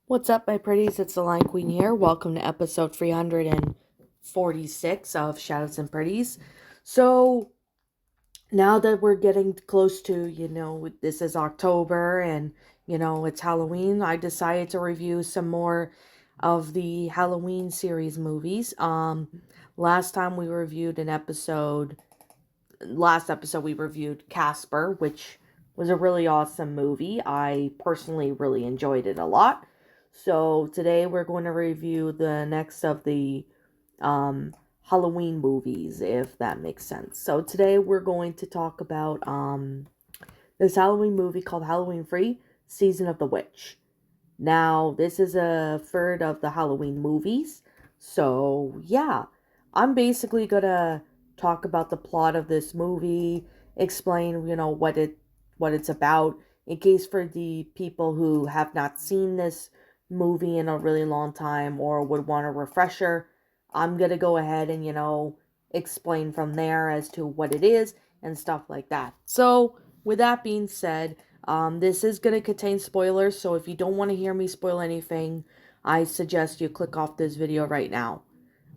What's up, my pretties? It's the Line Queen here. Welcome to episode 346 of Shadows and Pretties. So, now that we're getting close to, this is October and, it's Halloween, I decided to review some more of the Halloween series movies. Last time we reviewed last episode we reviewed Casper, which was a really awesome movie. I personally really enjoyed it a lot. So today we're going to review the next of the Halloween movies, if that makes sense. So today we're going to talk about this Halloween movie called Halloween Free: Season of the Witch. Now, this is a third of the Halloween movies. So, yeah, I'm basically gonna talk about the plot of this movie, explain, what it's about, in case for the people who have not seen this movie in a really long time or would want a refresher. I'm gonna go ahead and, explain from there as to what it is and stuff like that. So, with that being said, this is going to contain spoilers, so if you don't want to hear me spoil anything, I suggest you click off this video right now.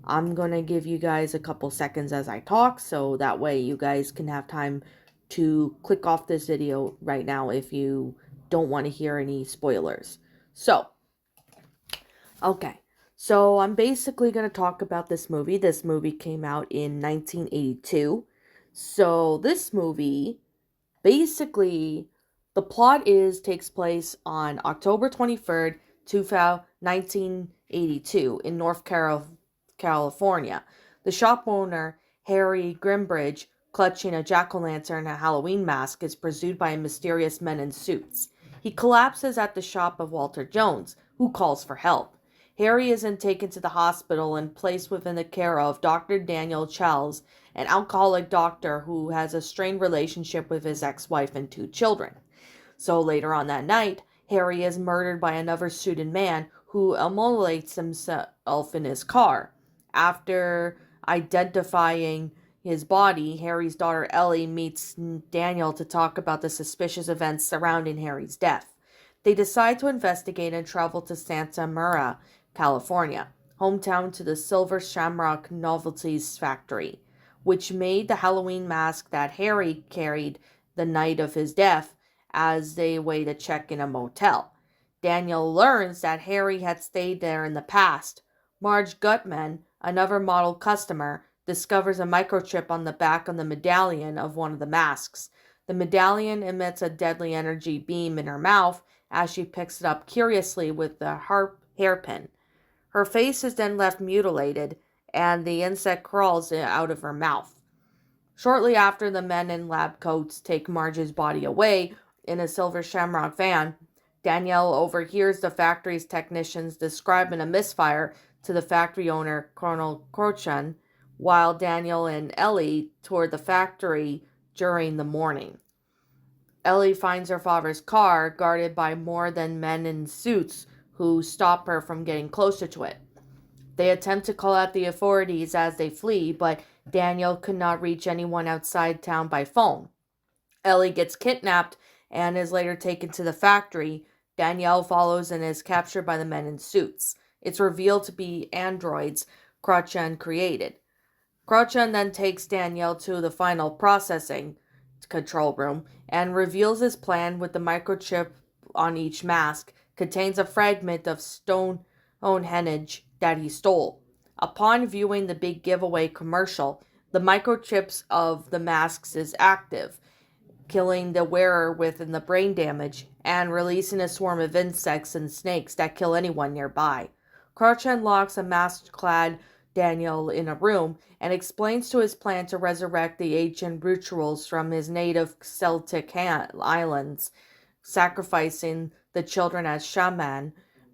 I'm going to give you guys a couple seconds as I talk, so that way you guys can have time to click off this video right now if you don't want to hear any spoilers. So, okay. So, I'm basically going to talk about this movie. This movie came out in 1982. So, this movie basically, the plot takes place on October 23rd, 1982 in California. The shop owner, Harry Grimbridge, clutching a jack-o'-lantern and a Halloween mask, is pursued by mysterious men in suits. He collapses at the shop of Walter Jones, who calls for help. Harry is then taken to the hospital and placed within the care of Dr. Daniel Charles, an alcoholic doctor who has a strained relationship with his ex-wife and two children. So later on that night, Harry is murdered by another suited man who immolates himself in his car. After identifying his body, Harry's daughter Ellie meets Daniel to talk about the suspicious events surrounding Harry's death. They decide to investigate and travel to Santa Maria, California, hometown to the Silver Shamrock Novelties Factory, which made the Halloween mask that Harry carried the night of his death as they wait to check in a motel. Daniel learns that Harry had stayed there in the past. Marge Gutman, another model customer, discovers a microchip on the back of the medallion of one of the masks. The medallion emits a deadly energy beam in her mouth as she picks it up curiously with the hairpin. Her face is then left mutilated, and the insect crawls out of her mouth. Shortly after, the men in lab coats take Marge's body away in a silver shamrock van. Danielle overhears the factory's technicians describing a misfire to the factory owner, Colonel Crochan, while Daniel and Ellie toured the factory during the morning. Ellie finds her father's car guarded by more than men in suits who stop her from getting closer to it. They attempt to call out the authorities as they flee, but Daniel could not reach anyone outside town by phone. Ellie gets kidnapped and is later taken to the factory. Danielle follows and is captured by the men in suits. It's revealed to be androids Crochan created. Crochan then takes Danielle to the final processing control room and reveals his plan with the microchip on each mask contains a fragment of Stonehenge that he stole. Upon viewing the big giveaway commercial, the microchips of the masks is active, killing the wearer within the brain damage and releasing a swarm of insects and snakes that kill anyone nearby. Crochan locks a mask-clad Daniel in a room and explains to his plan to resurrect the ancient rituals from his native Celtic islands, sacrificing the children as shaman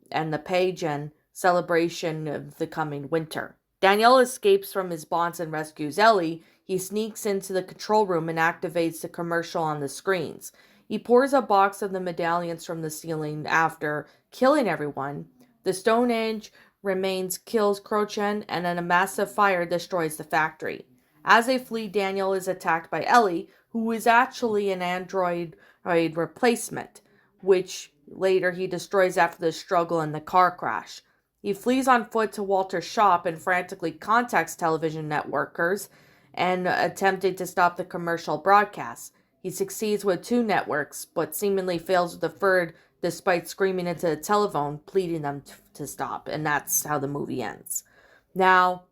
and the pagan celebration of the coming winter. Daniel escapes from his bonds and rescues Ellie. He sneaks into the control room and activates the commercial on the screens. He pours a box of the medallions from the ceiling after killing everyone. The Stonehenge remains kills Crochan, and then a massive fire destroys the factory. As they flee, Daniel is attacked by Ellie, who is actually an android replacement, which later he destroys after the struggle in the car crash. He flees on foot to Walter's shop and frantically contacts television networkers and attempting to stop the commercial broadcast. He succeeds with two networks, but seemingly fails with the third despite screaming into the telephone, pleading them to stop. And that's how the movie ends. Now,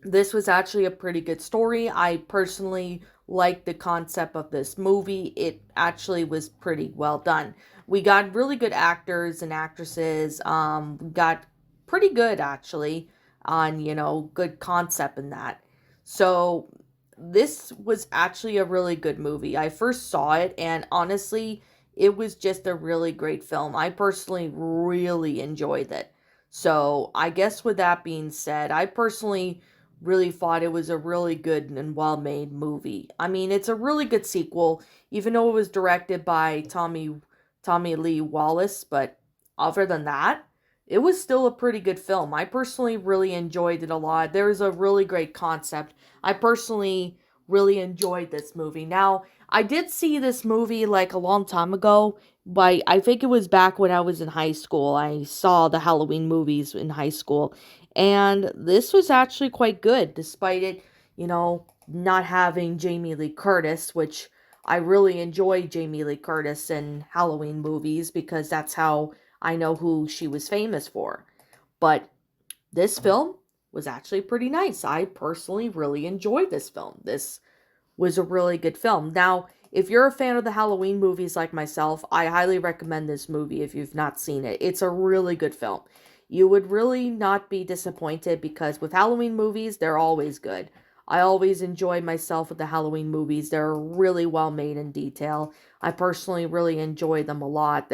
this was actually a pretty good story. I personally like the concept of this movie. It actually was pretty well done. We got really good actors and actresses. We got pretty good actually on, good concept in that. So this was actually a really good movie. I first saw it and honestly, it was just a really great film. I personally really enjoyed it. So I guess with that being said, I personally really thought it was a really good and well made movie. I mean, it's a really good sequel, even though it was directed by Tommy Lee Wallace, but other than that, it was still a pretty good film. I personally really enjoyed it a lot. There's a really great concept. I personally really enjoyed this movie. Now, I did see this movie like a long time ago, but I think it was back when I was in high school. I saw the Halloween movies in high school, and this was actually quite good, despite it, not having Jamie Lee Curtis, which I really enjoy Jamie Lee Curtis in Halloween movies because that's how I know who she was famous for. But this film was actually pretty nice. I personally really enjoyed this film. This was a really good film. Now, if you're a fan of the Halloween movies like myself, I highly recommend this movie if you've not seen it. It's a really good film. You would really not be disappointed because with Halloween movies, they're always good. I always enjoy myself with the Halloween movies. They're really well made in detail. I personally really enjoy them a lot.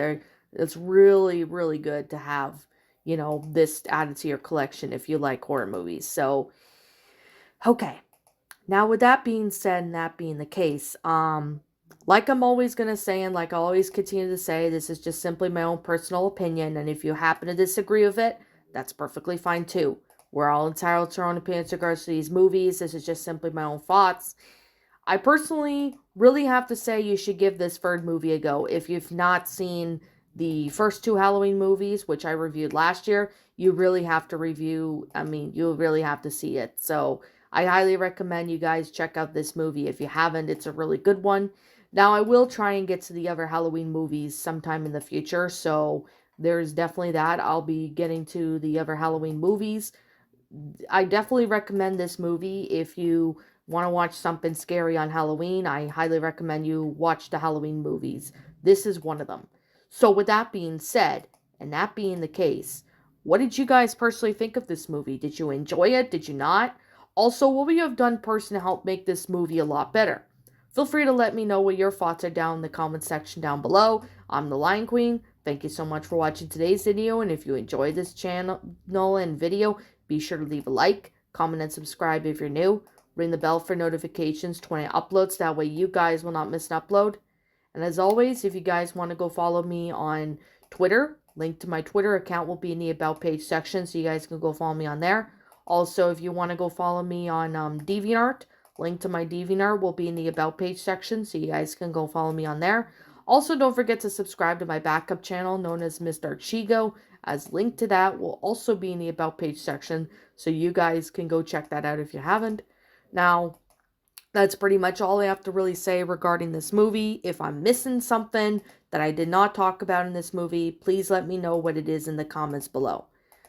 It's really, really good to have, this added to your collection if you like horror movies. So, okay. Now, with that being said and that being the case, like I'm always going to say and like I always continue to say, this is just simply my own personal opinion, and if you happen to disagree with it, that's perfectly fine too. We're all entitled to our own opinions in regards to these movies. This is just simply my own thoughts. I personally really have to say you should give this third movie a go. If you've not seen the first two Halloween movies, which I reviewed last year, you really have to you really have to see it. So I highly recommend you guys check out this movie. If you haven't, it's a really good one. Now, I will try and get to the other Halloween movies sometime in the future, so there's definitely that. I'll be getting to the other Halloween movies. I definitely recommend this movie if you want to watch something scary on Halloween. I highly recommend you watch the Halloween movies. This is one of them. So with that being said, and that being the case, what did you guys personally think of this movie? Did you enjoy it? Did you not? Also, what would you have done personally to help make this movie a lot better? Feel free to let me know what your thoughts are down in the comment section down below. I'm the Lion Queen. Thank you so much for watching today's video, and if you enjoyed this channel and video, be sure to leave a like, comment, and subscribe if you're new. Ring the bell for notifications to when I upload, so that way you guys will not miss an upload. And as always, if you guys want to go follow me on Twitter, link to my Twitter account will be in the About page section, so you guys can go follow me on there. Also, if you want to go follow me on DeviantArt, link to my DeviantArt will be in the About page section, so you guys can go follow me on there. Also, don't forget to subscribe to my backup channel known as Mr. Chigo, as link to that will also be in the About page section, so you guys can go check that out if you haven't. Now, that's pretty much all I have to really say regarding this movie. If I'm missing something that I did not talk about in this movie, please let me know what it is in the comments below.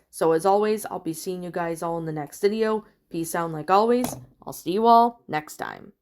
So as always, I'll be seeing you guys all in the next video. Peace out, and like always, I'll see you all next time.